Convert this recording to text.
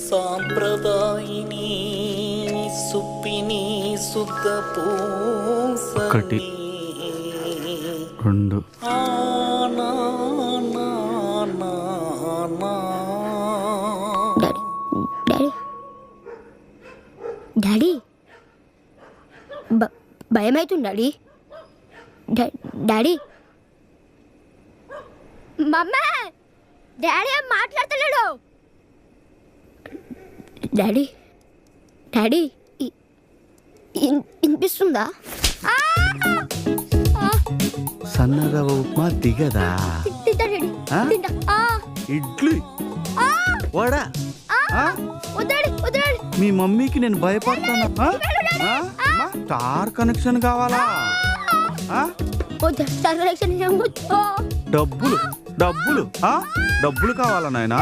సాంప్రదాయిని సుప్పిని శుద్ధ పూసని 1 2 daddy భయమవుతుంది daddy. Daddy మమ్మ daddy ఏం మాట్లాడతలేడు. డాడీ డాడీ వినిపిస్తుందా? సన్నరవ ఉప్మా దిగదా? ఇడ్లీ వడా మీ మమ్మీకి నేను భయపడతానా? స్టార్ కనెక్షన్ కావాలా? డబ్బులు డబ్బులు డబ్బులు కావాలా నాయనా?